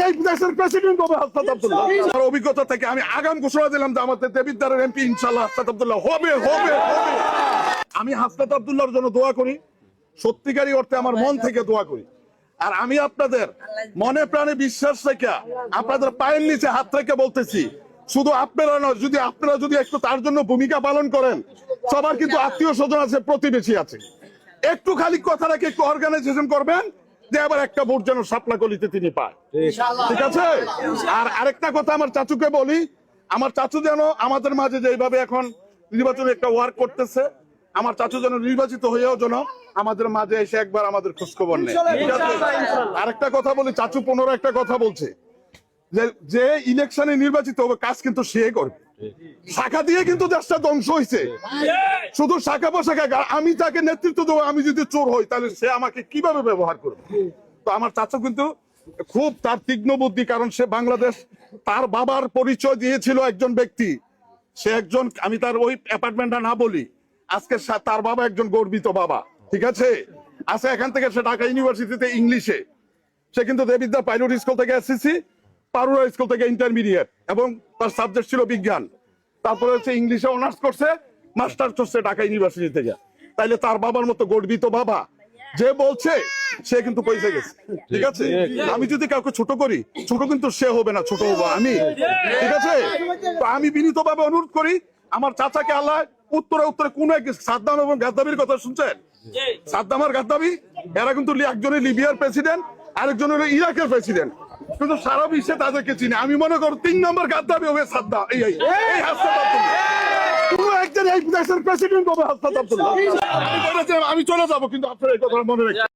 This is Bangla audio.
এই দেশের প্রেসিডেন্ট হবে হাসনাত আব্দুল্লাহ। আমার অভিজ্ঞতা থেকে আমি আগাম ঘোষণা দিলাম যে আমাদের দেবিদ্বারের এমপি ইনশাআল্লাহ হাসনাত আব্দুল্লাহ হবে হবে হবে। আমি হাসনাত আব্দুল্লাহর জন্য দোয়া করি, সত্যিকারী অর্থে আমার মন থেকে দোয়া করি। আর আমি আপনাদের মনে প্রাণে বিশ্বাস রেখে আপনাদের পায়ের নিচে হাত রেখে বলতেছি, শুধু আপনারা নয়, আপনারা যদি একটু তার জন্য ভূমিকা পালন করেন, সবার কিন্তু আত্মীয় স্বজন আছে, প্রতিবেশী আছে, একটু খালি কথা রাখে একটু অর্গানাইজেশন করবেন যে আবার একটা ভোট যেন শাপলা গলিতে তিনি পায়, ঠিক আছে? আর আরেকটা কথা আমার চাচুকে বলি, আমার চাচু যেন আমাদের মাঝে যেভাবে এখন নির্বাচনে একটা ওয়ার্ক করতেছে, আমার চাচু যেন নির্বাচিত হয়েও যেন আমাদের মাঝে এসে একবার আমাদের খোঁজখবর নেয়, ঠিক আছে? আরেকটা কথা বলি, চাচু 15 একটা কথা বলছে যে ইলেকশনে নির্বাচিত হবে কাজ কিন্তু সে করবে। শাখা দিয়ে কিন্তু দেশটা ধ্বংস হয়েছে, শুধু শাখা পোশাখা। আমি তাকে নেতৃত্ব দেবো, আমি যদি চোর হই তাহলে সে আমাকে কিভাবে ব্যবহার করবে? তো আমার চাচা কিন্তু খুব তার তীক্ষ্ণ বুদ্ধি, কারণ সে বাংলাদেশ, তার বাবার পরিচয় দিয়েছিল একজন ব্যক্তি, সে একজন, আমি তার ওই অ্যাপার্টমেন্টটা না বলি, আজকে তার বাবা একজন গর্বিত বাবা, ঠিক আছে? আছে এখান থেকে সে ঢাকা ইউনিভার্সিটিতে ইংলিশে, সে কিন্তু দেবিদ্যা পাইলট স্কুল থেকে এসএসসি, পারুরা স্কুল থেকে ইন্টারমিডিয়েট, এবং তার সাবজেক্ট ছিল বিজ্ঞান। তারপরে হচ্ছে ইংলিশে অনার্স করছে, মাস্টার্স করছে ঢাকা ইউনিভার্সিটি থেকে। তাইলে তার বাবার মতো গর্বিত বাবা যে বলছে, সে কিন্তু পয়সা গেছে, ঠিক আছে? আমি যদি কাউকে ছোট করি, ছোট কিন্তু সে হবে না, ছোট হবো আমি, ঠিক আছে? তো আমি বিনীতভাবে অনুরোধ করি আমার চাচাকে, আল্লাহ উত্তরে উত্তরে কোন এক সাদ্দাম এবং গাদ্দাফির কথা শুনছেন? সাদ্দাম আর গাদ্দাফি এরা কিন্তু একজনের লিবিয়ার প্রেসিডেন্ট, আরেকজন হলো ইরাকের প্রেসিডেন্ট, কিন্তু সারা বিশ্বে তাদেরকে চিনি। আমি মনে করি 3 নম্বর গাদ্দাফি হবে সাদ্দাম, এই হাসনাত আব্দুল্লাহ। কোন একজন এই দেশের প্রেসিডেন্ট হবে হাসনাত আব্দুল্লাহ। আমি চলে যাবো, কিন্তু আপনারা এই কথা মনে রাখবেন।